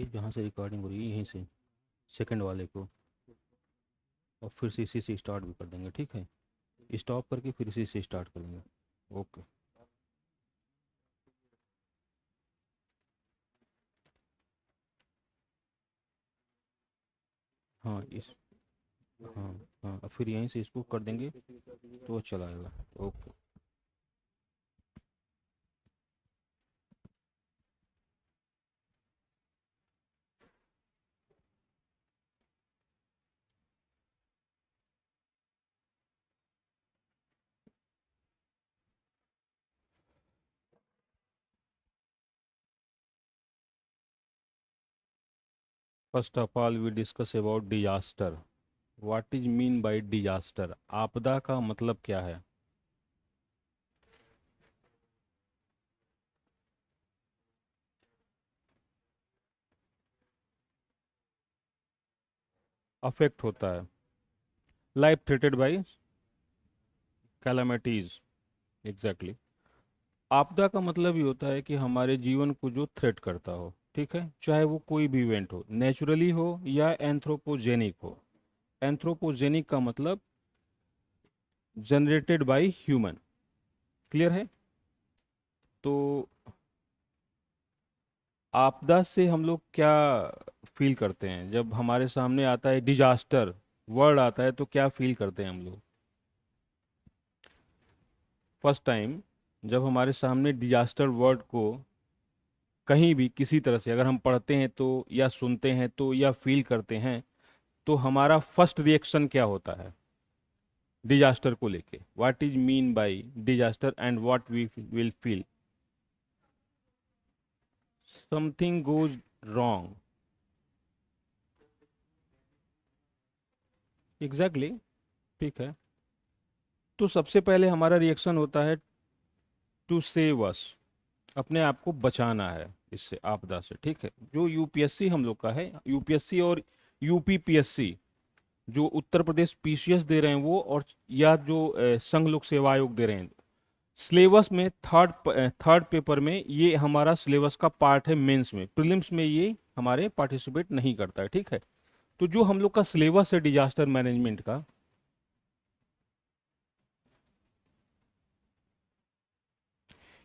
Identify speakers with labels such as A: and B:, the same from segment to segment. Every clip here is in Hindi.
A: जहाँ से रिकॉर्डिंग हो रही है यहीं से सेकंड वाले को, और फिर से इसी से स्टार्ट भी कर देंगे। ठीक है, स्टॉप करके फिर इसी से स्टार्ट करेंगे। ओके। हाँ इस हाँ हाँ, अब फिर यहीं से इसको कर देंगे तो वो चलाएगा। Okay. First of all we discuss about disaster. What is mean by disaster? आपदा का मतलब क्या है? अफेक्ट होता है, life threatened by calamities. Exactly. आपदा का मतलब ये होता है कि हमारे जीवन को जो थ्रेट करता हो, ठीक है, चाहे वो कोई भी इवेंट हो, नेचुरली हो या एंथ्रोपोजेनिक हो। एंथ्रोपोजेनिक का मतलब जनरेटेड बाय ह्यूमन। क्लियर है? तो आपदा से हम लोग क्या फील करते हैं जब हमारे सामने आता है डिजास्टर वर्ड आता है, तो क्या फील करते हैं हम लोग? फर्स्ट टाइम जब हमारे सामने डिजास्टर वर्ड को कहीं भी किसी तरह से अगर हम पढ़ते हैं तो, या सुनते हैं तो, या फील करते हैं, तो हमारा फर्स्ट रिएक्शन क्या होता है डिजास्टर को लेके? What is mean by disaster and what we will feel? Something goes wrong. Exactly. ठीक है। तो सबसे पहले हमारा रिएक्शन होता है टू सेव अस, अपने आप को बचाना है इससे, आपदा से। ठीक है, जो यूपीएससी हम लोग का है, यूपीएससी और यूपीपीएससी, जो उत्तर प्रदेश पीसीएस दे रहे हैं वो, और या जो संघ लोक सेवा आयोग दे रहे हैं, सिलेबस में थर्ड पेपर में ये हमारा सिलेबस का पार्ट है। मेंस में, प्रीलिम्स में ये हमारे पार्टिसिपेट नहीं करता है। ठीक है। तो जो हम लोग का सिलेबस है डिजास्टर मैनेजमेंट का,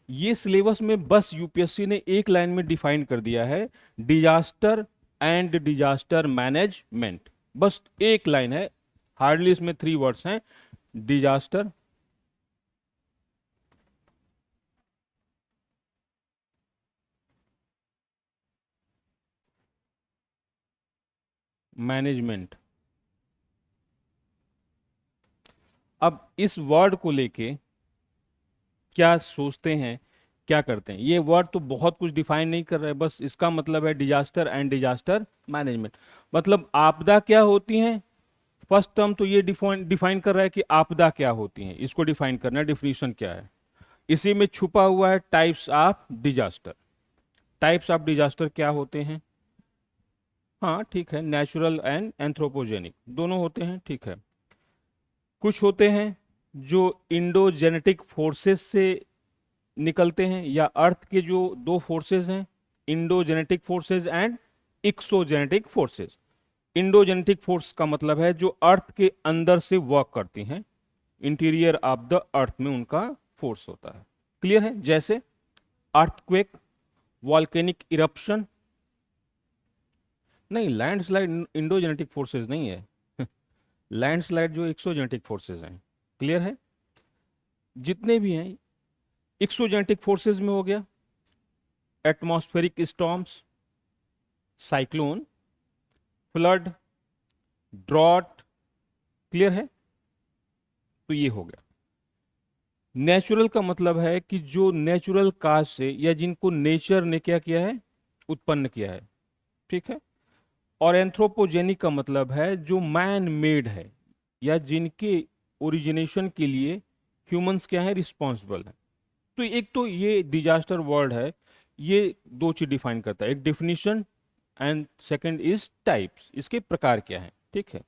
A: ये सिलेबस में बस यूपीएससी ने एक लाइन में डिफाइन कर दिया है, डिजास्टर एंड डिजास्टर मैनेजमेंट। बस एक लाइन है, हार्डली इसमें 3 वर्ड्स हैं। Disaster management. अब इस वर्ड को लेके क्या सोचते हैं, क्या करते हैं? ये वर्ड तो बहुत कुछ डिफाइन नहीं कर रहा है, बस इसका मतलब है डिजास्टर एंड डिजास्टर मैनेजमेंट। मतलब आपदा क्या होती हैं, फर्स्ट टर्म तो ये डिफाइन डिफाइन कर रहा है कि आपदा क्या होती हैं, इसको डिफाइन करना है, डिफिनीशन क्या है। इसी में छुपा हुआ है types of disaster. Types of disaster क्या होते हैं? हाँ ठीक है, नेचुरल एंड एंथ्रोपोजेनिक दोनों होते हैं। ठीक है। कुछ होते हैं जो इंडोजेनेटिक फोर्सेस से निकलते हैं, या अर्थ के जो दो फोर्सेस हैं, endogenetic forces and exogenetic forces. Endogenetic force का मतलब है जो अर्थ के अंदर से वर्क करती हैं, इंटीरियर ऑफ द अर्थ में उनका फोर्स होता है। क्लियर है? जैसे अर्थक्वेक, वॉल्केनिक इरप्शन। नहीं, लैंडस्लाइड इंडोजेनेटिक फोर्सेस नहीं है। लैंडस्लाइड जो एक्सोजेनेटिक फोर्सेस हैं। क्लियर है? जितने भी हैं एक्सोजेनेटिक फोर्सेस में हो गया atmospheric storms, cyclone, flood, drought. Clear है? तो ये हो गया। नेचुरल का मतलब है कि जो नेचुरल काज से, या जिनको नेचर ने क्या किया है, उत्पन्न किया है। ठीक है। और एंथ्रोपोजेनिक का मतलब है जो मैन मेड है, या जिनके ओरिजिनेशन के लिए ह्यूमंस क्या है, रिस्पॉन्सिबल है। तो एक तो ये डिजास्टर वर्ड है, ये दो चीज डिफाइन करता है, एक definition and second is types, इसके प्रकार क्या है। ठीक है।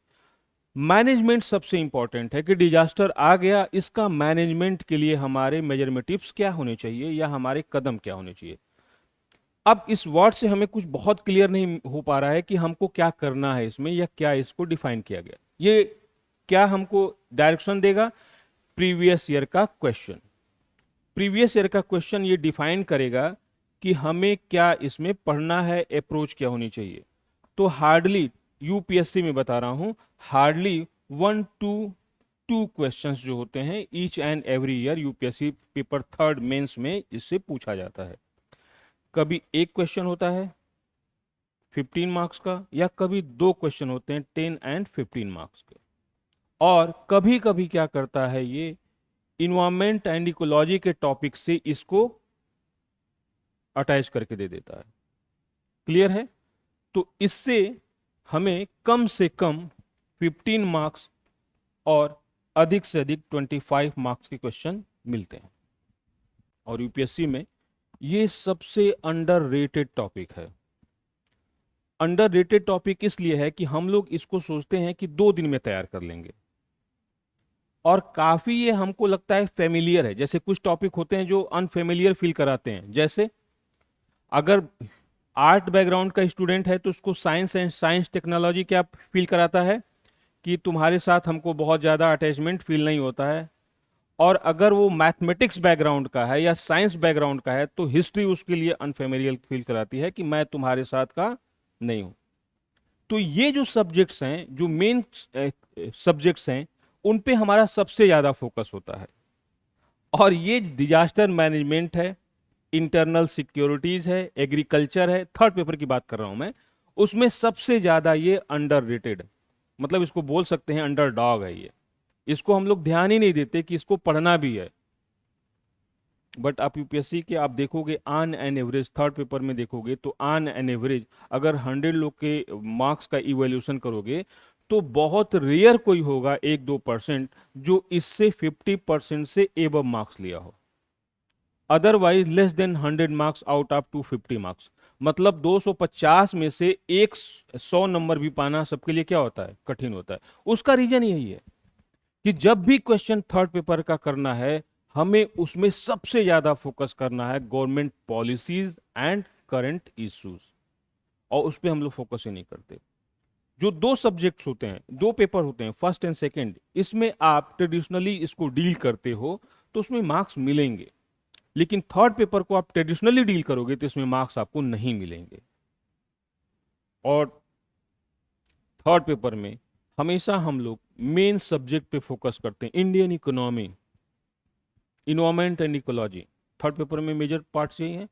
A: मैनेजमेंट सबसे इंपॉर्टेंट है कि डिजास्टर आ गया, इसका मैनेजमेंट के लिए हमारे मेजरमेटिव्स क्या होने चाहिए, या हमारे कदम क्या होने चाहिए। अब इस वर्ड से हमें कुछ बहुत क्लियर नहीं हो पा रहा है कि हमको क्या करना है इसमें, या क्या इसको डिफाइन किया गया। ये क्या हमको डायरेक्शन देगा? प्रीवियस ईयर का क्वेश्चन। प्रीवियस ईयर का क्वेश्चन ये डिफाइन करेगा कि हमें क्या इसमें पढ़ना है, अप्रोच क्या होनी चाहिए। तो हार्डली, यूपीएससी में बता रहा हूं, हार्डली 1 to 2 क्वेश्चंस जो होते हैं each and every year, UPSC paper third mains में इससे पूछा जाता है। कभी एक क्वेश्चन होता है 15 मार्क्स का, या कभी 2 क्वेश्चन होते हैं 10 एंड 15 मार्क्स के। और कभी कभी क्या करता है ये, इन्वायरमेंट एंड इकोलॉजी के टॉपिक से इसको अटैच करके दे देता है। क्लियर है? तो इससे हमें कम से कम 15 मार्क्स और अधिक से अधिक 25 मार्क्स के क्वेश्चन मिलते हैं। और यूपीएससी में ये सबसे अंडररेटेड टॉपिक है। अंडररेटेड टॉपिक इसलिए है कि हम लोग इसको सोचते हैं कि 2 दिन में तैयार कर लेंगे, और काफी ये हमको लगता है फेमिलियर है। जैसे कुछ टॉपिक होते हैं जो अनफेमिलियर फील कराते हैं, जैसे अगर आर्ट बैकग्राउंड का स्टूडेंट है तो उसको साइंस एंड साइंस टेक्नोलॉजी क्या फील कराता है कि तुम्हारे साथ हमको बहुत ज़्यादा अटैचमेंट फील नहीं होता है। और अगर वो मैथमेटिक्स बैकग्राउंड का है या साइंस बैकग्राउंड का है तो हिस्ट्री उसके लिए अनफेमिलियर फील कराती है कि मैं तुम्हारे साथ का नहीं हूं। तो ये जो सब्जेक्ट्स हैं, जो मेन सब्जेक्ट्स हैं, उन पे हमारा सबसे ज़्यादा फोकस होता है। और ये डिजास्टर मैनेजमेंट है, इंटरनल सिक्योरिटीज है, एग्रीकल्चर है, थर्ड पेपर की बात कर रहा हूं मैं, उसमें सबसे ज्यादा ये अंडररेटेड, मतलब इसको बोल सकते हैं अंडरडॉग है ये। इसको हम लोग ध्यान ही नहीं देते कि इसको पढ़ना भी है। बट आप यूपीएससी के आप देखोगे on an average, third paper में देखोगे तो ऑन एन एवरेज अगर 100 लोग के मार्क्स का इवैल्यूएशन करोगे तो बहुत रेयर कोई होगा 1-2% जो इससे 50% से एबव मार्क्स लिया हो। Otherwise less than 100 marks out of 250 marks, मतलब 250 में से 100 नंबर भी पाना सबके लिए क्या होता है? कठिन होता है। उसका रीजन यही है कि जब भी क्वेश्चन थर्ड पेपर का करना है, हमें उसमें सबसे ज्यादा फोकस करना है government policies and current issues, और उस पर हम लोग फोकस ही नहीं करते। जो 2 सब्जेक्ट्स होते हैं, 2 पेपर होते हैं, फर्स्ट एंड सेकेंड, इसमें आप ट्रेडिशनली इसको डील करते हो तो उसमें मार्क्स मिलेंगे। लेकिन थर्ड पेपर को आप ट्रेडिशनली डील करोगे तो इसमें मार्क्स आपको नहीं मिलेंगे। और थर्ड पेपर में हमेशा हम लोग मेन सब्जेक्ट पे फोकस करते हैं, Indian economy, environment and ecology. Third paper में मेजर पार्ट यही है।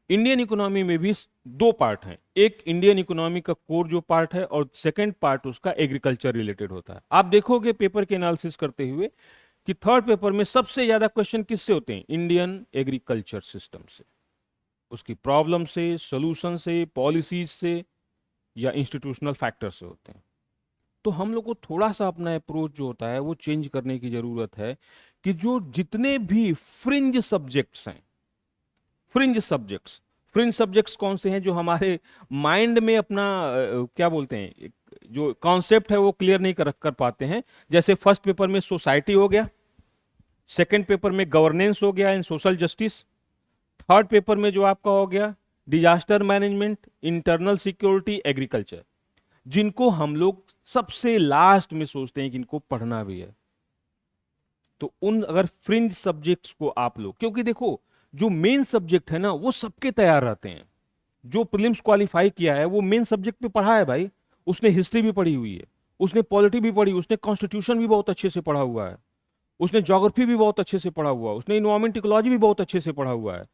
A: इंडियन इकोनॉमी में भी 2 पार्ट हैं, एक इंडियन इकोनॉमी का कोर जो पार्ट है, और सेकंड पार्ट उसका एग्रीकल्चर रिलेटेड होता है। आप देखोगे पेपर के एनालिसिस करते हुए कि थर्ड पेपर में सबसे ज्यादा क्वेश्चन किससे होते हैं? इंडियन एग्रीकल्चर सिस्टम से, उसकी प्रॉब्लम से, सॉल्यूशन से, पॉलिसीज से, या इंस्टीट्यूशनल फैक्टर से होते हैं। तो हम लोग को थोड़ा सा अपना अप्रोच जो होता है वो चेंज करने की जरूरत है कि जो जितने भी फ्रिंज सब्जेक्ट्स हैं, फ्रिंज सब्जेक्ट्स कौन से हैं? जो हमारे माइंड में अपना क्या बोलते हैं, जो कॉन्सेप्ट है वो क्लियर नहीं कर पाते हैं। जैसे फर्स्ट पेपर में सोसाइटी हो गया, सेकंड पेपर में गवर्नेंस हो गया and social justice, third paper में जो आपका हो गया disaster management, internal security, agriculture, जिनको हम लोग सबसे लास्ट में सोचते हैं कि इनको पढ़ना भी है। तो उन अगर फ्रिंज सब्जेक्ट्स को आप लोग, क्योंकि देखो जो मेन सब्जेक्ट है ना वो सबके तैयार रहते हैं। जो प्रीलिम्स क्वालिफाई किया है वो मेन सब्जेक्ट पे पढ़ा है भाई, उसने हिस्ट्री भी पढ़ी हुई है, उसने पॉलिटी भी पढ़ी, उसने कॉन्स्टिट्यूशन भी बहुत अच्छे से पढ़ा हुआ है, उसने ज्योग्राफी भी बहुत अच्छे से पढ़ा हुआ है, उसने इन्वायरमेंट इकोलॉजी भी बहुत अच्छे से पढ़ा हुआ है।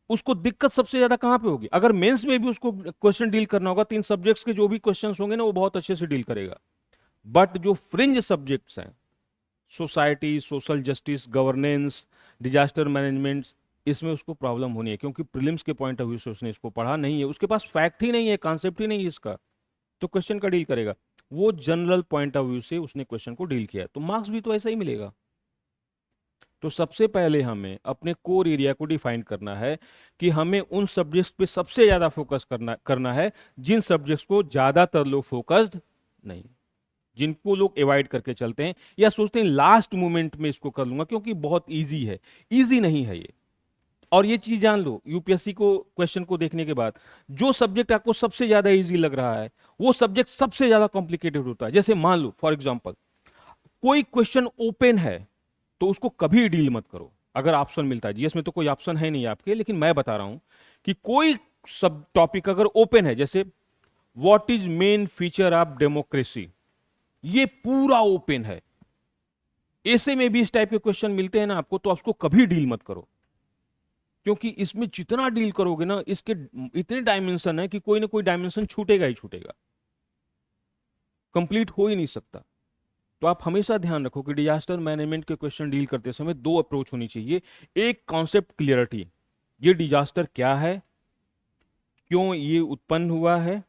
A: उसको दिक्कत सबसे ज्यादा कहां पे होगी? अगर मेंस में भी उसको क्वेश्चन डील करना होगा, 3 सब्जेक्ट्स के जो भी क्वेश्चंस होंगे ना वो बहुत अच्छे से डील करेगा। बट जो फ्रिंज सब्जेक्ट्स हैं, society, social justice, governance, disaster management, इसमें उसको प्रॉब्लम होनी है, क्योंकि प्रीलिम्स के पॉइंट ऑफ व्यू से उसने इसको पढ़ा नहीं है, उसके पास फैक्ट ही नहीं है, कॉन्सेप्ट ही नहीं है इसका, तो क्वेश्चन का डील करेगा। वो जनरल पॉइंट ऑफ व्यू से उसने क्वेश्चन को डील किया, तो मार्क्स भी तो ऐसा ही मिलेगा। तो सबसे पहले हमें अपने कोर एरिया को डिफाइन करना है कि हमें उन सब्जेक्ट्स पे सबसे ज्यादा फोकस करना है जिन सब्जेक्ट्स को ज्यादातर लोग फोकस्ड नहीं, जिनको लोग अवॉइड करके चलते हैं या सोचते हैं लास्ट मोमेंट में इसको कर लूंगा क्योंकि बहुत इजी है। इजी नहीं है ये। और ये चीज जान लो, यूपीएससी को क्वेश्चन को देखने के बाद, जो सब्जेक्ट आपको सबसे ज्यादा इजी लग रहा है वो सब्जेक्ट सबसे ज्यादा कॉम्प्लिकेटेड होता है। जैसे मान लो फॉर एग्जांपल कोई क्वेश्चन ओपन है तो उसको कभी डील मत करो। अगर ऑप्शन मिलता है, जीएस में तो कोई ऑप्शन है नहीं आपके, लेकिन मैं बता रहा हूं कि कोई सब टॉपिक अगर ओपन है, जैसे what is main feature of democracy, ये पूरा ओपन है, ऐसे में भी इस टाइप के क्वेश्चन मिलते हैं ना आपको, तो आपको कभी डील मत करो, क्योंकि इसमें जितना डील करोगे ना, इसके इतने डायमेंशन है कि कोई ना कोई डायमेंशन छूटेगा ही छूटेगा, कंप्लीट हो ही नहीं सकता। तो आप हमेशा ध्यान रखो कि डिजास्टर मैनेजमेंट के क्वेश्चन डील करते समय दो अप्रोच होनी चाहिए। एक, कॉन्सेप्ट क्लियरिटी, ये डिजास्टर क्या है, क्यों ये उत्पन्न हुआ है,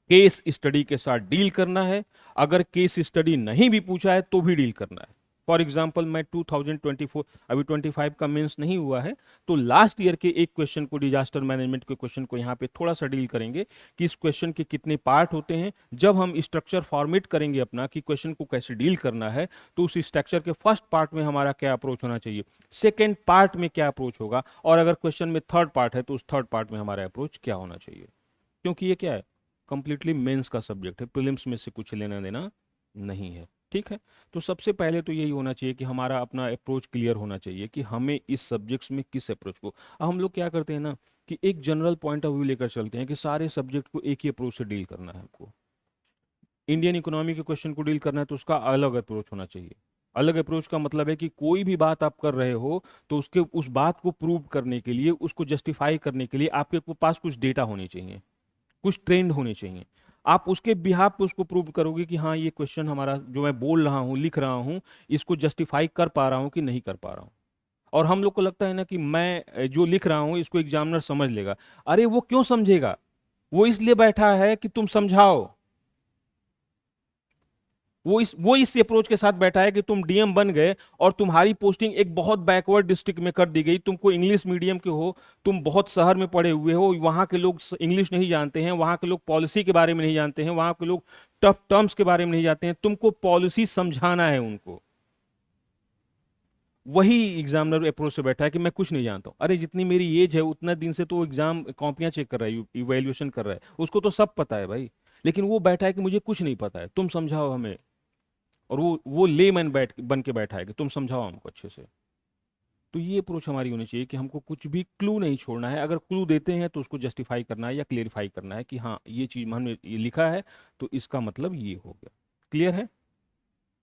A: केस स्टडी के साथ डील करना है, अगर केस स्टडी नहीं भी पूछा है तो भी डील करना है। फॉर एग्जाम्पल मैं 2024, अभी 25 का मेंस नहीं हुआ है, तो लास्ट ईयर के एक क्वेश्चन को, डिजास्टर मैनेजमेंट के क्वेश्चन को यहाँ पे थोड़ा सा डील करेंगे कि इस क्वेश्चन के कितने पार्ट होते हैं। जब हम स्ट्रक्चर फॉर्मेट करेंगे अपना कि क्वेश्चन को कैसे डील करना है, तो उस स्ट्रक्चर के फर्स्ट पार्ट में हमारा क्या अप्रोच होना चाहिए, सेकेंड पार्ट में क्या अप्रोच होगा, और अगर क्वेश्चन में थर्ड पार्ट है तो उस थर्ड पार्ट में हमारा अप्रोच क्या होना चाहिए। क्योंकि ये क्या है, कंप्लीटली मेंस का सब्जेक्ट है, प्रीलिम्स में से कुछ लेना देना नहीं है। ठीक है, तो सबसे पहले तो यही होना चाहिए कि हमारा अपना अप्रोच क्लियर होना चाहिए कि हमें इस सब्जेक्ट्स में किस अप्रोच को। अब हम लोग क्या करते हैं ना कि एक जनरल पॉइंट ऑफ व्यू लेकर चलते हैं कि सारे सब्जेक्ट को एक ही अप्रोच से डील करना है हमको। इंडियन इकोनॉमी के क्वेश्चन को डील करना है तो उसका अलग अप्रोच होना चाहिए। अलग अप्रोच का मतलब है कि कोई भी बात आप कर रहे हो तो उसके उस बात को प्रूव करने के लिए, उसको जस्टिफाई करने के लिए आपके पास कुछ डेटा होने चाहिए, कुछ ट्रेंड होने चाहिए। आप उसके बिहाफ पे उसको प्रूव करोगे कि हाँ ये क्वेश्चन हमारा जो मैं बोल रहा हूँ, लिख रहा हूँ, इसको जस्टिफाई कर पा रहा हूँ कि नहीं कर पा रहा हूँ। और हम लोग को लगता है ना कि मैं जो लिख रहा हूँ इसको एग्जामिनर समझ लेगा। अरे वो क्यों समझेगा, वो इसलिए बैठा है कि तुम समझाओ। वो इस अप्रोच के साथ बैठा है कि तुम डीएम बन गए और तुम्हारी पोस्टिंग एक बहुत बैकवर्ड डिस्ट्रिक्ट में कर दी गई, तुमको इंग्लिश मीडियम के हो, तुम बहुत शहर में पढ़े हुए हो, वहां के लोग इंग्लिश नहीं जानते हैं, वहां के लोग पॉलिसी के बारे में नहीं जानते हैं, वहां के लोग टफ टर्म्स के बारे में नहीं जानते हैं, तुमको पॉलिसी समझाना है उनको। वही एग्जामिनर अप्रोच से बैठा है कि मैं कुछ नहीं जानता हूँ। अरे जितनी मेरी एज है उतना दिन से तो एग्जाम कॉपियां चेक कर रहा है, इवेल्युएशन कर रहा है, उसको तो सब पता है भाई। लेकिन वो बैठा है कि मुझे कुछ नहीं पता है, तुम समझाओ हमें। और वो लेमैन बैठ बन के बैठा है कि तुम समझाओ हमको अच्छे से। तो ये अप्रोच हमारी होनी चाहिए कि हमको कुछ भी क्लू नहीं छोड़ना है, अगर क्लू देते हैं तो उसको जस्टिफाई करना है या क्लियरिफाई करना है कि हाँ ये चीज हमने ये लिखा है तो इसका मतलब ये हो गया। क्लियर है,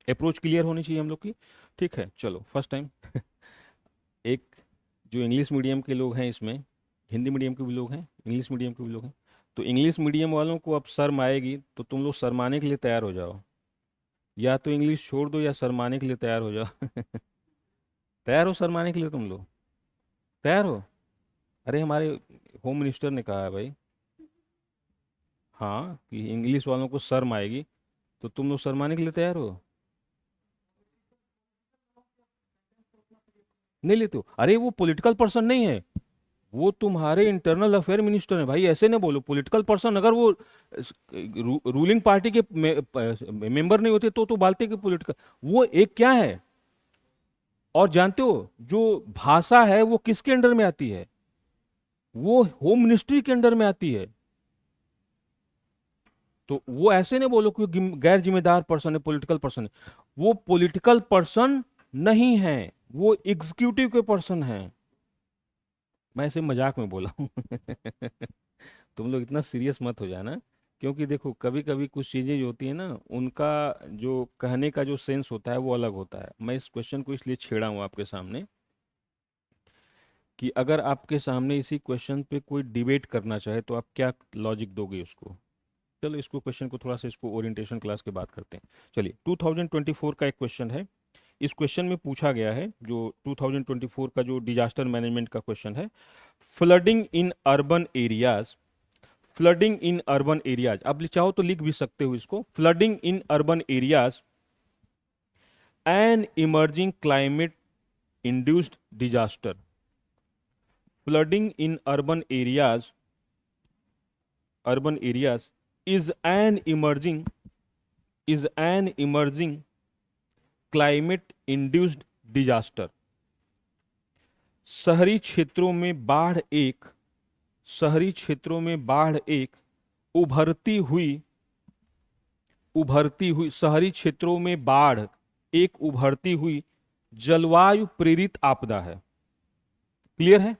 A: अप्रोच क्लियर होनी चाहिए हम लोग की। ठीक है, चलो फर्स्ट टाइम एक, जो इंग्लिश मीडियम के लोग हैं इसमें, हिंदी मीडियम के भी लोग हैं, इंग्लिश मीडियम के भी लोग हैं, तो इंग्लिश मीडियम वालों को अब शर्म आएगी तो तुम लोग शर्माने के लिए तैयार हो जाओ, या तो इंग्लिश छोड़ दो या शर्माने के लिए तैयार हो जाओ। तैयार हो शर्माने के लिए तुम लोग, तैयार हो? अरे हमारे होम मिनिस्टर ने कहा है भाई, हाँ, कि इंग्लिश वालों को शर्म आएगी, तो तुम लोग शर्माने के लिए तैयार हो? नहीं लेते हो? अरे वो पॉलिटिकल पर्सन नहीं है, वो तुम्हारे इंटरनल अफेयर मिनिस्टर है भाई, ऐसे नहीं बोलो। पॉलिटिकल पर्सन अगर वो रूलिंग पार्टी के मेंबर नहीं होते तो बालते के पॉलिटिकल, वो एक क्या है। और जानते हो जो भाषा है वो किसके अंडर में आती है, वो होम मिनिस्ट्री के अंडर में आती है। तो वो ऐसे नहीं बोलो कि गैर जिम्मेदार पर्सन है, पॉलिटिकल पर्सन है। वो पॉलिटिकल पर्सन नहीं है, वो एग्जीक्यूटिव के पर्सन है। मैं ऐसे मजाक में बोला हूं। तुम लोग इतना सीरियस मत हो जाना, क्योंकि देखो कभी कभी कुछ चीजें जो होती है ना, उनका जो कहने का जो सेंस होता है वो अलग होता है। मैं इस क्वेश्चन को इसलिए छेड़ा हूं आपके सामने कि अगर आपके सामने इसी क्वेश्चन पे कोई डिबेट करना चाहे तो आप क्या लॉजिक दोगे उसको। चलो इसको क्वेश्चन को थोड़ा सा, इसको ओरिएंटेशन क्लास के बात करते हैं। चलिए 2024 का एक क्वेश्चन है। इस क्वेश्चन में पूछा गया है, जो 2024 का जो डिजास्टर मैनेजमेंट का क्वेश्चन है, फ्लडिंग इन अर्बन एरियाज, फ्लडिंग इन अर्बन एरियाज, आप चाहो तो लिख भी सकते हो इसको, flooding in urban areas an emerging climate induced disaster. Flooding in urban areas is an emerging climate induced disaster. शहरी क्षेत्रों में बाढ़ एक शहरी क्षेत्रों में बाढ़ एक उभरती हुई शहरी क्षेत्रों में बाढ़ एक उभरती हुई जलवायु प्रेरित आपदा है। क्लियर है?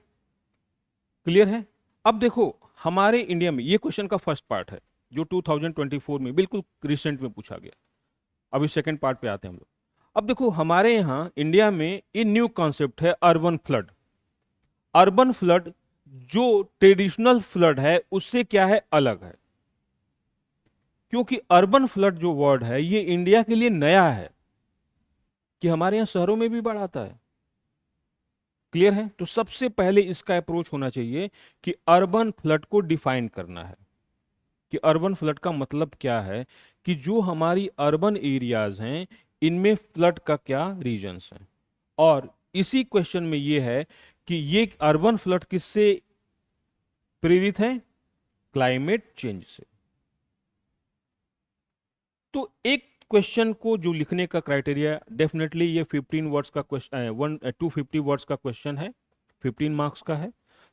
A: क्लियर है? अब देखो, हमारे इंडिया में ये क्वेश्चन का फर्स्ट पार्ट है जो 2024 में बिल्कुल रिसेंट में पूछा गया। अभी सेकंड पार्ट पे आते हैं हम लोग। अब देखो, हमारे यहाँ इंडिया में ये न्यू कॉन्सेप्ट है अर्बन फ्लड। अर्बन फ्लड जो ट्रेडिशनल फ्लड है उससे क्या है, अलग है। क्योंकि अर्बन फ्लड जो वर्ड है ये इंडिया के लिए नया है कि हमारे यहां शहरों में भी बाढ़ आता है। क्लियर है? तो सबसे पहले इसका अप्रोच होना चाहिए कि अर्बन फ्लड को डिफाइन करना है कि अर्बन फ्लड का मतलब क्या है, कि जो हमारी अर्बन एरियाज हैं इनमें फ्लड का क्या रीजंस हैं। और इसी क्वेश्चन में ये है कि ये अर्बन फ्लड किससे प्रेरित है, क्लाइमेट चेंज से। तो एक क्वेश्चन को जो लिखने का क्राइटेरिया, डेफिनेटली ये 15 वर्ड्स का क्वेश्चन, 250 वर्ड्स का क्वेश्चन है, 15 मार्क्स का है।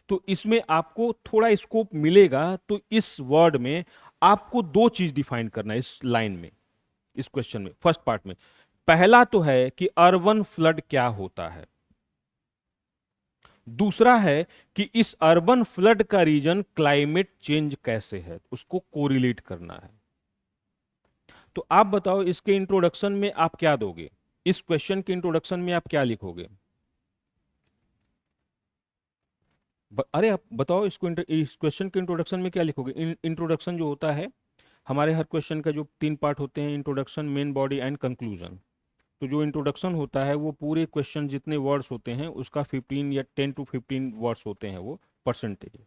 A: तो इसमें आपको थोड़ा स्कोप मिलेगा। तो इस वर्ड में आपको दो चीज डिफाइन करना है इस लाइन में, इस क्वेश्चन में, फर्स्ट पार्ट में। पहला तो है कि अर्बन फ्लड क्या होता है। दूसरा है कि इस अर्बन फ्लड का रीजन क्लाइमेट चेंज कैसे है, उसको कोरिलेट करना है। तो आप बताओ, इसके इंट्रोडक्शन में आप क्या दोगे, इस क्वेश्चन के इंट्रोडक्शन में आप क्या लिखोगे? अरे आप बताओ, इसको इस क्वेश्चन के इंट्रोडक्शन में क्या लिखोगे? इंट्रोडक्शन जो होता है, हमारे हर क्वेश्चन का जो 3 पार्ट होते हैं, introduction, main body and conclusion. तो जो इंट्रोडक्शन होता है वो पूरे क्वेश्चन जितने वर्ड्स होते हैं उसका 15 या 10 to 15 वर्ड्स होते हैं, वो percentage.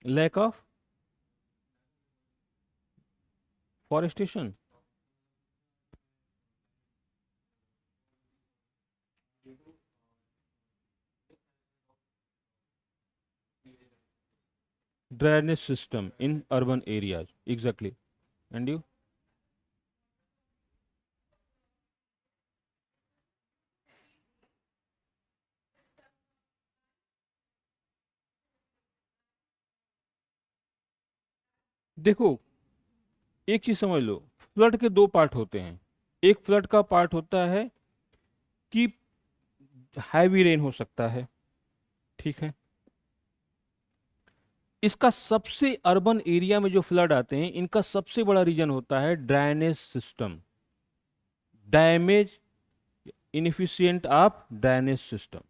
A: Lack of forestation. Drainage system in urban areas, exactly. And you? देखो, एक चीज समझ लो, फ्लड के दो पार्ट होते हैं। एक फ्लड का पार्ट होता है कि हैवी रेन हो सकता है, ठीक है। इसका सबसे अर्बन एरिया में जो फ्लड आते हैं इनका सबसे बड़ा रीजन होता है drainage system, damage, inefficient of drainage system.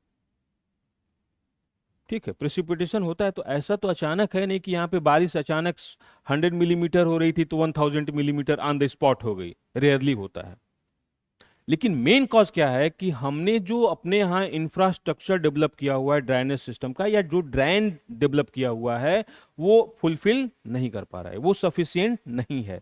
A: ठीक है, प्रेसिपिटेशन होता है तो ऐसा तो अचानक है नहीं कि यहाँ पे बारिश अचानक 100 मिलीमीटर हो रही थी तो 1000 मिलीमीटर ऑन द स्पॉट हो गई, रेयरली होता है। लेकिन मेन कॉज क्या है कि हमने जो अपने यहाँ इंफ्रास्ट्रक्चर डेवलप किया हुआ है ड्रेनेज सिस्टम का, या जो ड्रेन डेवलप किया हुआ है वो फुलफिल नहीं कर पा रहा है, वो सफिशियंट नहीं है।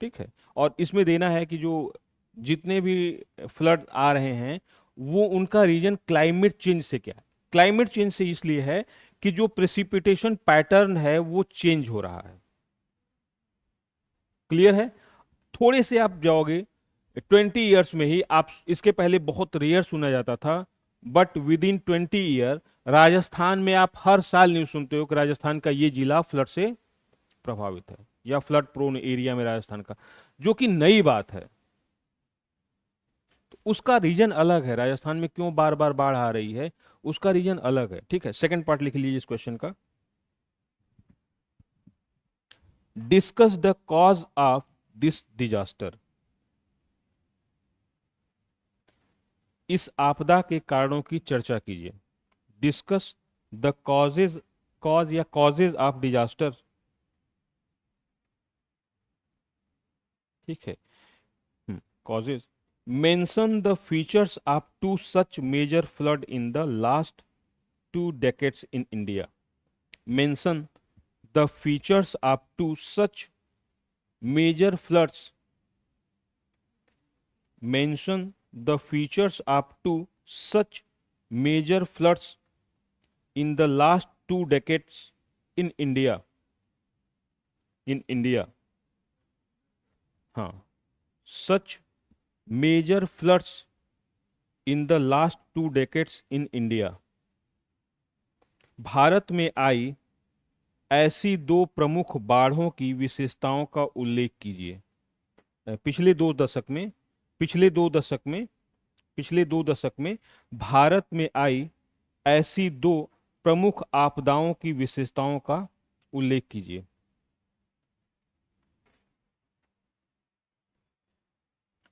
A: ठीक है, और इसमें देना है कि जो जितने भी फ्लड आ रहे हैं वो उनका रीजन क्लाइमेट चेंज से क्या है। क्लाइमेट चेंज से इसलिए है कि जो प्रेसिपिटेशन पैटर्न है वो चेंज हो रहा है। क्लियर है? थोड़े से आप जाओगे 20 ईयर्स में ही, आप इसके पहले बहुत रेयर सुना जाता था, but with in 20 year Rajasthan में आप हर साल न्यूज सुनते हो कि राजस्थान का ये जिला फ्लड से प्रभावित है या फ्लड प्रोन एरिया में राजस्थान का, जो कि नई बात है। तो उसका रीजन अलग है, राजस्थान में क्यों बार बार बाढ़ आ रही है उसका रीजन अलग है। ठीक है, सेकंड पार्ट लिख लीजिए इस क्वेश्चन का। Discuss the cause of this disaster. इस आपदा के कारणों की चर्चा कीजिए। डिस्कस द कॉजेज, कॉज या कॉजेज ऑफ डिजास्टर। ठीक है, causes. Mention the features of two such major flood in the last 2 decades in India. Mention the features of two such major floods. Mention the features of two such major floods in the last 2 decades in India. In India, हाँ, सच major floods in the last 2 decades in India, Bharat में आई ऐसी 2 प्रमुख बाढ़ों की विशेषताओं का उल्लेख कीजिए। पिछले 2 दशक में, पिछले 2 दशक में, पिछले 2 दशक में भारत में आई ऐसी 2 प्रमुख आपदाओं की विशेषताओं का उल्लेख कीजिए।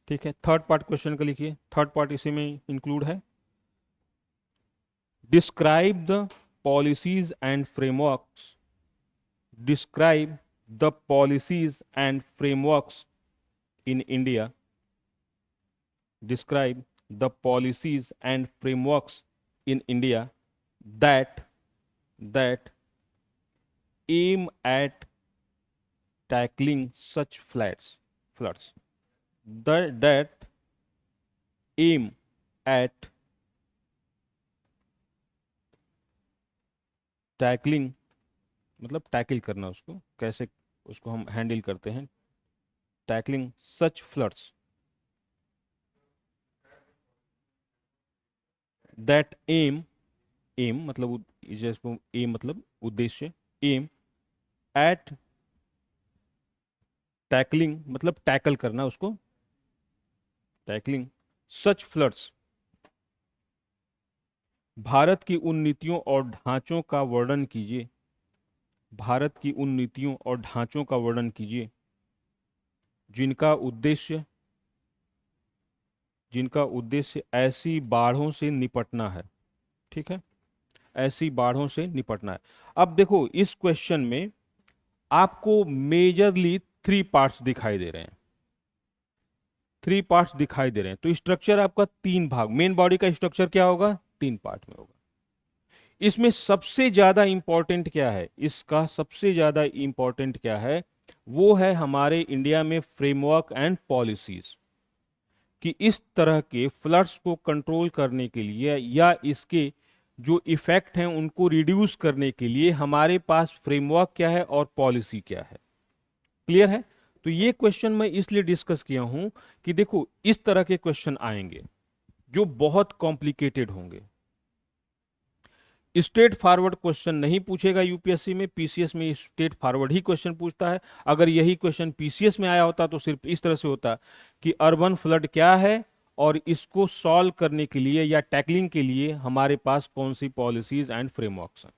A: ठीक है, थर्ड पार्ट क्वेश्चन का लिखिए, थर्ड पार्ट इसी में इंक्लूड है। Describe the policies and frameworks, describe the policies and frameworks in India, describe the policies and frameworks in India that aim at tackling such floods that aim at tackling, मतलब टैकल करना, उसको कैसे उसको हम हैंडल करते हैं, tackling such floods, that aim, aim मतलब जिसको एम मतलब उद्देश्य, एम एट टैकलिंग मतलब टैकल करना उसको, टैकलिंग सच फ्लड्स, भारत की उन नीतियों और ढांचों का वर्णन कीजिए, भारत की उन नीतियों और ढांचों का वर्णन कीजिए जिनका उद्देश्य, जिनका उद्देश्य ऐसी बाढ़ों से निपटना है। ठीक है, ऐसी बाढ़ों से निपटना है। अब देखो इस क्वेश्चन में आपको मेजरली 3 पार्ट्स दिखाई दे रहे हैं, 3 पार्ट्स दिखाई दे रहे हैं। तो स्ट्रक्चर आपका 3 भाग, मेन बॉडी का स्ट्रक्चर क्या होगा, 3 पार्ट में होगा। इसमें सबसे ज्यादा इंपॉर्टेंट क्या है, इसका सबसे ज्यादा इंपॉर्टेंट क्या है, वो है हमारे इंडिया में फ्रेमवर्क एंड पॉलिसीज, कि इस तरह के फ्लड्स को कंट्रोल करने के लिए या इसके जो इफेक्ट हैं उनको रिड्यूस करने के लिए हमारे पास फ्रेमवर्क क्या है और पॉलिसी क्या है। क्लियर है? तो ये क्वेश्चन मैं इसलिए डिस्कस किया हूं कि देखो इस तरह के क्वेश्चन आएंगे जो बहुत कॉम्प्लिकेटेड होंगे। स्ट्रेट फॉरवर्ड क्वेश्चन नहीं पूछेगा यूपीएससी में, पीसीएस में स्ट्रेट फॉरवर्ड ही क्वेश्चन पूछता है। अगर यही क्वेश्चन पीसीएस में आया होता तो सिर्फ इस तरह से होता कि अर्बन फ्लड क्या है और इसको सॉल्व करने के लिए या टैकलिंग के लिए हमारे पास कौन सी पॉलिसीज एंड फ्रेमवर्क्स हैं।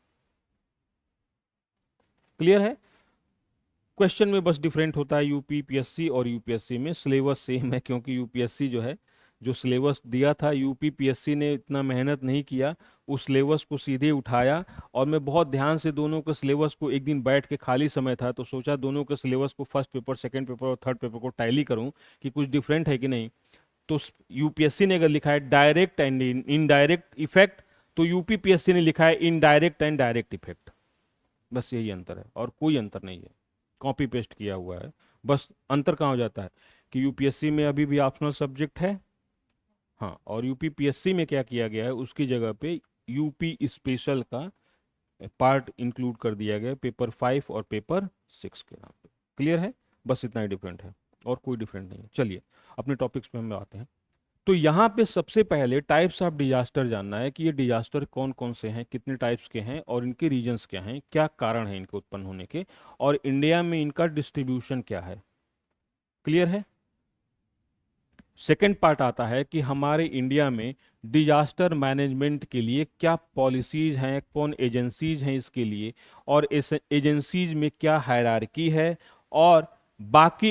A: क्लियर है? क्वेश्चन में बस डिफरेंट होता है यूपी पीएससी और यूपीएससी में, सिलेबस सेम है क्योंकि यूपीएससी जो है जो सिलेबस दिया था, यूपी पीएससी ने इतना मेहनत नहीं किया, उस सिलेबस को सीधे उठाया। और मैं बहुत ध्यान से दोनों के सिलेबस को, एक दिन बैठ के खाली समय था तो सोचा दोनों के सिलेबस को, फर्स्ट पेपर सेकंड पेपर और थर्ड पेपर को टैली करूं कि कुछ डिफरेंट है कि नहीं। तो यूपीएससी ने अगर लिखा है डायरेक्ट एंड इनडायरेक्ट इफेक्ट, तो यूपी पीएससी ने लिखा है इनडायरेक्ट एंड डायरेक्ट इफेक्ट। बस यही अंतर है और कोई अंतर नहीं है, कॉपी पेस्ट किया हुआ है। बस अंतर कहाँ हो जाता है कि यूपीएससी में अभी भी ऑप्शनल सब्जेक्ट है, हाँ, और यूपी पीएससी में क्या किया गया है उसकी जगह पे यूपी स्पेशल का पार्ट इंक्लूड कर दिया गया पेपर 5 और पेपर 6 के नाम पे। क्लियर है? बस इतना ही डिफरेंट है और कोई डिफरेंट नहीं है। चलिए अपने टॉपिक्स पे हम आते हैं। तो यहाँ पे सबसे पहले टाइप्स ऑफ डिजास्टर जानना है कि ये डिजास्टर कौन कौन से हैं, कितने टाइप्स के हैं और इनके रीजंस क्या हैं, क्या कारण है इनके उत्पन्न होने के, और इंडिया में इनका डिस्ट्रीब्यूशन क्या है। क्लियर है? सेकेंड पार्ट आता है कि हमारे इंडिया में डिजास्टर मैनेजमेंट के लिए क्या पॉलिसीज हैं, कौन एजेंसीज हैं इसके लिए, और इस एजेंसीज में क्या हायरार्की है, और बाकी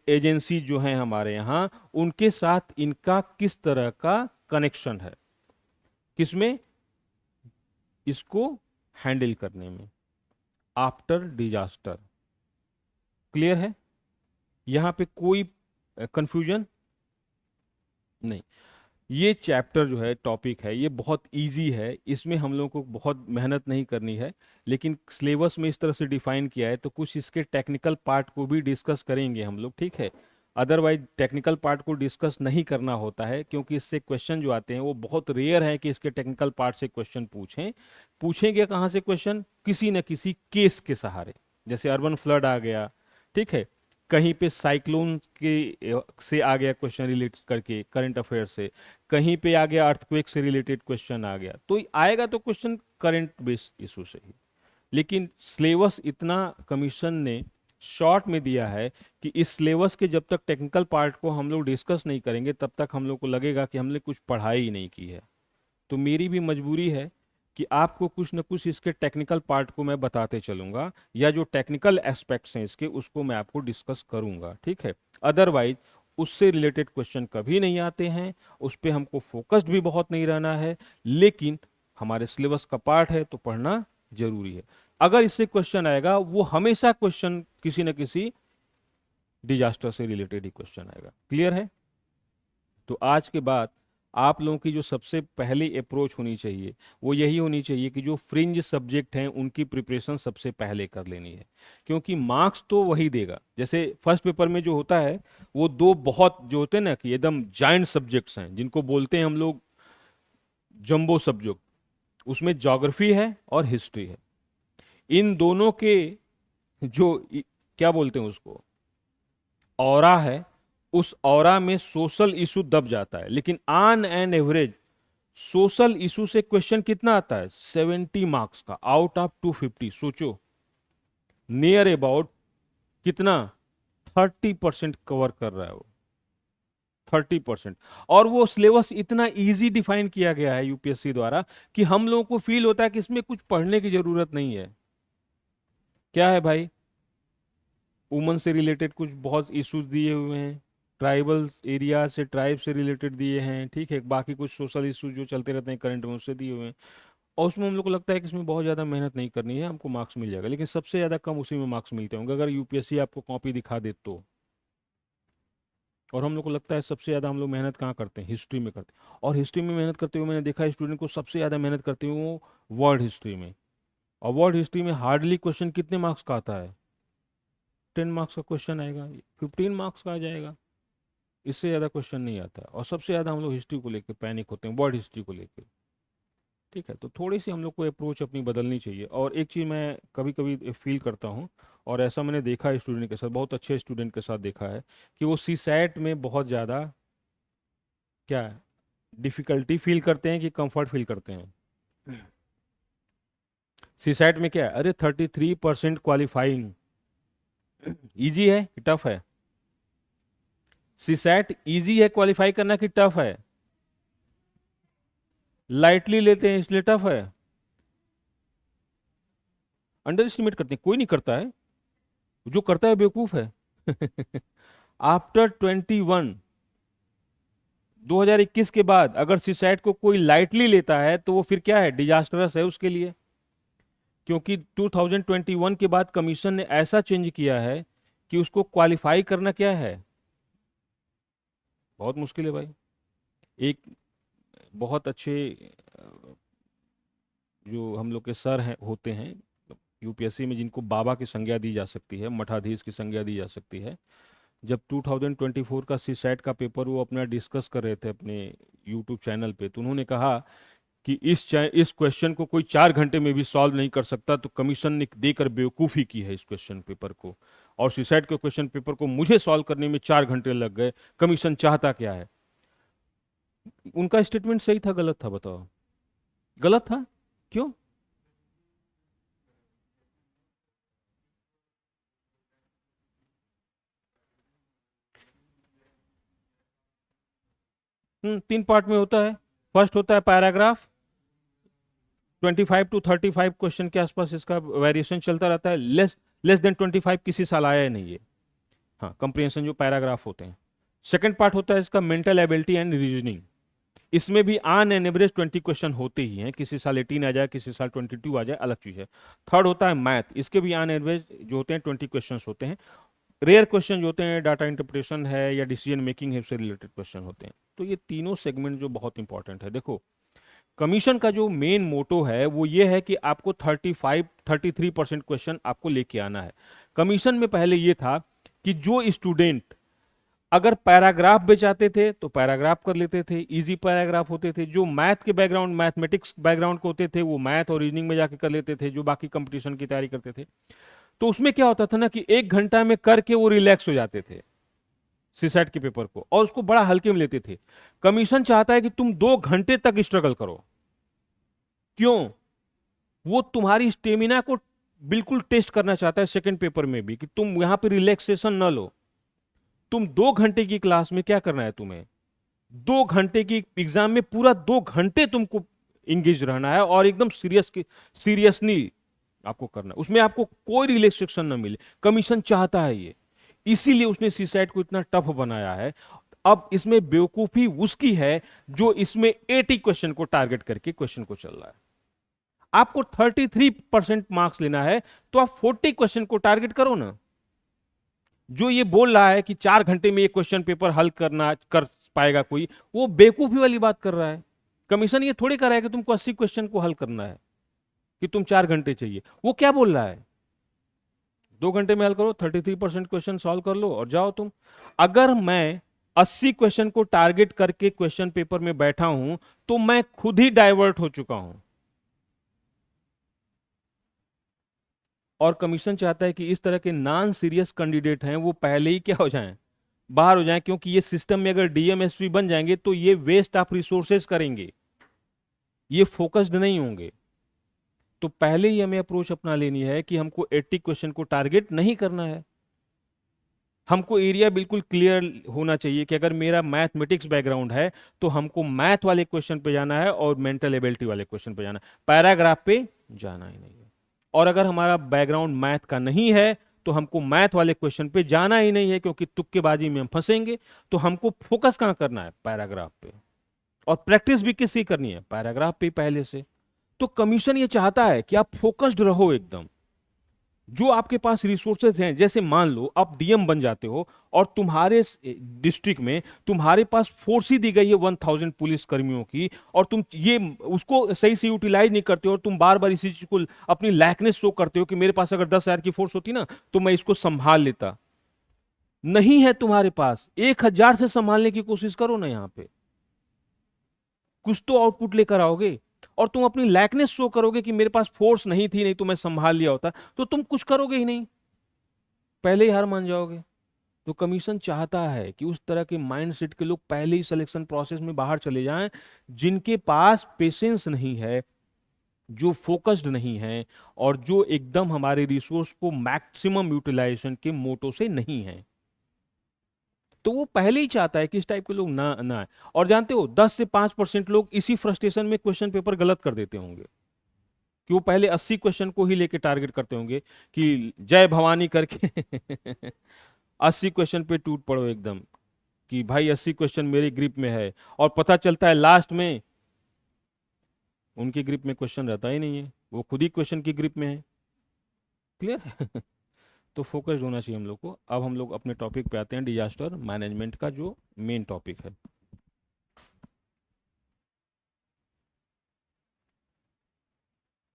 A: एजेंसी जो हैं हमारे यहाँ उनके साथ इनका किस तरह का कनेक्शन है, किसमें, इसको हैंडल करने में आफ्टर डिजास्टर। क्लियर है? यहां पे कोई कंफ्यूजन नहीं। ये चैप्टर जो है, टॉपिक है, ये बहुत इजी है, इसमें हम लोगों को बहुत मेहनत नहीं करनी है। लेकिन सिलेबस में इस तरह से डिफाइन किया है तो कुछ इसके टेक्निकल पार्ट को भी डिस्कस करेंगे हम लोग, ठीक है। अदरवाइज टेक्निकल पार्ट को डिस्कस नहीं करना होता है क्योंकि इससे क्वेश्चन जो आते हैं वो बहुत रेयर है कि इसके टेक्निकल पार्ट से क्वेश्चन पूछेंगे कहाँ से क्वेश्चन, किसी न किसी केस के सहारे। जैसे अर्बन फ्लड आ गया, ठीक है, कहीं पे साइक्लोन के से आ गया क्वेश्चन रिलेट करके करंट अफेयर से, कहीं पे आ गया अर्थक्वेक से रिलेटेड क्वेश्चन आ गया, तो आएगा तो क्वेश्चन करंट बेस्ड इशू से ही। लेकिन सिलेबस इतना कमीशन ने शॉर्ट में दिया है कि इस सिलेबस के जब तक टेक्निकल पार्ट को हम लोग डिस्कस नहीं करेंगे तब तक हम लोग को लगेगा कि हमने कुछ पढ़ाई ही नहीं की है। तो मेरी भी मजबूरी है कि आपको कुछ न कुछ इसके टेक्निकल पार्ट को मैं बताते चलूंगा, या जो टेक्निकल एस्पेक्ट्स हैं इसके उसको मैं आपको डिस्कस करूंगा, ठीक है। अदरवाइज उससे रिलेटेड क्वेश्चन कभी नहीं आते हैं, उस पर हमको फोकस्ड भी बहुत नहीं रहना है, लेकिन हमारे सिलेबस का पार्ट है तो पढ़ना जरूरी है। अगर इससे क्वेश्चन आएगा वो हमेशा क्वेश्चन किसी न किसी डिजास्टर से रिलेटेड ही क्वेश्चन आएगा। क्लियर है? तो आज के बाद आप लोगों की जो सबसे पहली अप्रोच होनी चाहिए वो यही होनी चाहिए कि जो फ्रिंज सब्जेक्ट हैं उनकी प्रिपरेशन सबसे पहले कर लेनी है, क्योंकि मार्क्स तो वही देगा। जैसे फर्स्ट पेपर में जो होता है वो दो बहुत जो होते हैं ना कि एकदम जाइंट सब्जेक्ट्स हैं जिनको बोलते हैं हम लोग जंबो सब्जेक्ट, उसमें ज्योग्राफी है और हिस्ट्री है। इन दोनों के जो क्या बोलते हैं उसको ऑरा है, उस ऑरा में सोशल इशू दब जाता है, लेकिन on an average social issue से क्वेश्चन कितना आता है 70 मार्क्स का आउट ऑफ 250। सोचो नियर अबाउट कितना 30% कवर कर रहा है वो, 30%। और वो सिलेबस इतना इजी डिफाइन किया गया है यूपीएससी द्वारा कि हम लोगों को फील होता है कि इसमें कुछ पढ़ने की जरूरत नहीं है। क्या है भाई, वुमन से रिलेटेड कुछ बहुत इश्यूज दिए हुए हैं, ट्राइबल्स एरिया से ट्राइब से रिलेटेड दिए हैं, ठीक है, बाकी कुछ सोशल इश्यूज जो चलते रहते हैं करंट में उससे दिए हुए हैं। और उसमें हम लोग को लगता है कि इसमें बहुत ज़्यादा मेहनत नहीं करनी है, हमको मार्क्स मिल जाएगा, लेकिन सबसे ज़्यादा कम उसी में मार्क्स मिलते होंगे अगर यूपीएससी आपको कॉपी दिखा दे तो। और हम लोग को लगता है सबसे ज़्यादा हम लोग मेहनत कहाँ करते हैं, हिस्ट्री में करते हैं। और हिस्ट्री में मेहनत करते हुए मैंने देखा है स्टूडेंट को सबसे ज़्यादा मेहनत करते हुए वो वर्ल्ड हिस्ट्री में। और वर्ल्ड हिस्ट्री में हार्डली क्वेश्चन कितने मार्क्स का आता है, 10 मार्क्स का क्वेश्चन आएगा, 15 मार्क्स का आ जाएगा, इससे ज़्यादा क्वेश्चन नहीं आता। और सबसे ज़्यादा हम लोग हिस्ट्री को लेकर पैनिक होते हैं, वर्ल्ड हिस्ट्री को लेकर, ठीक है। तो थोड़ी सी हम लोग को अप्रोच अपनी बदलनी चाहिए। और एक चीज़ मैं कभी कभी फील करता हूँ, और ऐसा मैंने देखा है स्टूडेंट के साथ, बहुत अच्छे स्टूडेंट के साथ देखा है, कि वो सी सैट में बहुत ज़्यादा क्या डिफिकल्टी फील करते हैं कि कंफर्ट फील करते हैं। सी सैट में क्या है, अरे 33% क्वालिफाइंग, इजी है कि टफ है? सी सैट ईजी है क्वालिफाई करना कि टफ है? लाइटली लेते हैं इसलिए टफ है, अंडर एस्टिमेट करते हैं, कोई नहीं करता है, जो करता है बेवकूफ है। आफ्टर 2021 के बाद अगर सीसैट को कोई लाइटली लेता है तो वो फिर क्या है, डिजास्टरस है उसके लिए। क्योंकि 2021 के बाद कमीशन ने ऐसा चेंज किया है कि उसको क्वालिफाई करना क्या है, बहुत मुश्किल है भाई। एक बहुत अच्छे जो हम लोग के सर हैं होते हैं यूपीएससी में, जिनको बाबा की संज्ञा दी जा सकती है, मठाधीश की संज्ञा दी जा सकती है, जब 2024 का सीसैट का पेपर वो अपना डिस्कस कर रहे थे अपने यूट्यूब चैनल पे, तो उन्होंने कहा कि इस क्वेश्चन को कोई 4 घंटे में भी सॉल्व नहीं कर सकता, तो कमीशन ने देकर बेवकूफ़ी की है इस क्वेश्चन पेपर को, और सीसैट के क्वेश्चन पेपर को मुझे सॉल्व करने में 4 घंटे लग गए, कमीशन चाहता क्या है? उनका स्टेटमेंट सही था गलत था बताओ? गलत था, क्यों? तीन पार्ट में होता है। फर्स्ट होता है पैराग्राफ, 25 to 35 क्वेश्चन के आसपास इसका वेरिएशन चलता रहता है, लेस लेस देन 25 किसी साल आया ही नहीं है। हाँ, कंप्रिहेंशन जो पैराग्राफ होते हैं। सेकंड पार्ट होता है इसका मेंटल एबिलिटी एंड रीजनिंग, इसमें भी ऑन एन एवरेज 20 क्वेश्चन होते ही हैं, किसी साल 18 आ जाए किसी साल 22 आ जाए, अलग चीज है। थर्ड होता है मैथ, इसके भी ऑन एवरेज जो होते हैं 20 क्वेश्चन होते हैं। रेयर क्वेश्चन जो होते हैं डाटा इंटरप्रिटेशन है या डिसीजन मेकिंग है उससे रिलेटेड क्वेश्चन होते हैं। तो ये तीनों सेगमेंट जो बहुत इंपॉर्टेंट है। देखो कमीशन का जो मेन मोटो है वो ये है कि आपको 33% क्वेश्चन आपको लेके आना है। कमीशन में पहले ये था कि जो स्टूडेंट अगर पैराग्राफ पे चाहते थे तो पैराग्राफ कर लेते थे, इजी पैराग्राफ होते थे। जो मैथ के बैकग्राउंड मैथमेटिक्स बैकग्राउंड के होते थे वो मैथ और रीजनिंग में जाके कर लेते थे, जो बाकी कंपटीशन की तैयारी करते थे। तो उसमें क्या होता था ना कि 1 घंटा में करके वो रिलैक्स हो जाते थे सीसैट के पेपर को, और उसको बड़ा हल्के में लेते थे। कमीशन चाहता है कि तुम 2 घंटे तक स्ट्रगल करो। क्यों? वो तुम्हारी स्टेमिना को बिल्कुल टेस्ट करना चाहता है सेकंड पेपर में भी, कि तुम यहां पे रिलैक्सेशन ना लो। तुम 2 घंटे की क्लास में क्या करना है तुम्हें, 2 घंटे की एग्जाम में पूरा 2 घंटे तुमको इंगेज रहना है और एकदम सीरियसली आपको करना है, उसमें आपको कोई रिलैक्सेशन ना मिले। कमीशन चाहता है ये, इसीलिए उसने सीसैट को इतना टफ बनाया है। अब इसमें बेवकूफी उसकी है जो इसमें 80 क्वेश्चन को टारगेट करके क्वेश्चन को चल रहा है। आपको 33% मार्क्स लेना है तो आप 40 क्वेश्चन को टारगेट करो ना। जो ये बोल रहा है कि 4 घंटे में ये क्वेश्चन पेपर हल करना कर पाएगा कोई, वो बेवकूफी वाली बात कर रहा है। कमीशन ये थोड़ी कर रहा है कि तुमको 80 क्वेश्चन को हल करना है, कि तुम 4 घंटे चाहिए। वो क्या बोल रहा है, 2 घंटे में हल करो, 33% क्वेश्चन सॉल्व कर लो और जाओ तुम। अगर मैं 80 क्वेश्चन को टारगेट करके क्वेश्चन पेपर में बैठा हूं तो मैं खुद ही डाइवर्ट हो चुका हूं। और कमीशन चाहता है कि इस तरह के नॉन सीरियस कैंडिडेट हैं वो पहले ही क्या हो जाएं, बाहर हो जाएं, क्योंकि ये सिस्टम में अगर डीएमएसपी बन जाएंगे तो ये वेस्ट ऑफ रिसोर्सेज करेंगे, ये फोकस्ड नहीं होंगे। तो पहले ही हमें अप्रोच अपना लेनी है कि हमको 80 क्वेश्चन को टारगेट नहीं करना है। हमको एरिया बिल्कुल क्लियर होना चाहिए कि अगर मेरा मैथमेटिक्स बैकग्राउंड है तो हमको मैथ वाले क्वेश्चन पे जाना है और मेंटल एबिलिटी वाले क्वेश्चन पे जाना है, पैराग्राफ पे जाना ही नहीं है। और अगर हमारा बैकग्राउंड मैथ का नहीं है तो हमको मैथ वाले क्वेश्चन पे जाना ही नहीं है, क्योंकि तुक्केबाजी में हम फंसेंगे। तो हमको फोकस कहाँ करना है, पैराग्राफ पे। और प्रैक्टिस भी किससे करनी है, पैराग्राफ पे पहले से। तो कमीशन ये चाहता है कि आप फोकस्ड रहो एकदम। जो आपके पास रिसोर्सेज हैं, जैसे मान लो आप डीएम बन जाते हो और तुम्हारे डिस्ट्रिक्ट में तुम्हारे पास फोर्स ही दी गई है 1000 पुलिस कर्मियों की, और तुम ये उसको सही से यूटिलाइज नहीं करते हो, और तुम बार बार इसी चीज को अपनी लैकनेस शो करते हो कि मेरे पास अगर 10,000 की फोर्स होती ना तो मैं इसको संभाल लेता। नहीं है तुम्हारे पास, 1,000 से संभालने की कोशिश करो ना, यहां पे कुछ तो आउटपुट लेकर आओगे। और तुम अपनी लैकनेस शो करोगे कि मेरे पास फोर्स नहीं थी, नहीं तो मैं संभाल लिया होता, तो तुम कुछ करोगे ही नहीं, पहले ही हार मान जाओगे। तो कमीशन चाहता है कि उस तरह के माइंडसेट के लोग पहले ही सिलेक्शन प्रोसेस में बाहर चले जाएं, जिनके पास पेशेंस नहीं है, जो फोकस्ड नहीं है, और जो एकदम हमारे रिसोर्स को मैक्सिमम यूटिलाइजेशन के मोटो से नहीं है। तो वो पहले ही चाहता है कि इस टाइप के लोग ना ना आए। और जानते हो 10 से 5% लोग इसी फ्रस्ट्रेशन में क्वेश्चन पेपर गलत कर देते होंगे, कि वो पहले 80 क्वेश्चन को ही लेके टारगेट करते होंगे कि जय भवानी करके 80 क्वेश्चन पे टूट पड़ो एकदम, कि भाई 80 क्वेश्चन मेरी ग्रिप में है, और पता चलता है लास्ट में उनकी ग्रिप में क्वेश्चन रहता ही नहीं है, वो खुद ही क्वेश्चन की ग्रिप में है। क्लियर? तो फोकस्ड होना चाहिए हम लोग को। अब हम लोग अपने टॉपिक पे आते हैं, डिजास्टर मैनेजमेंट का जो मेन टॉपिक है।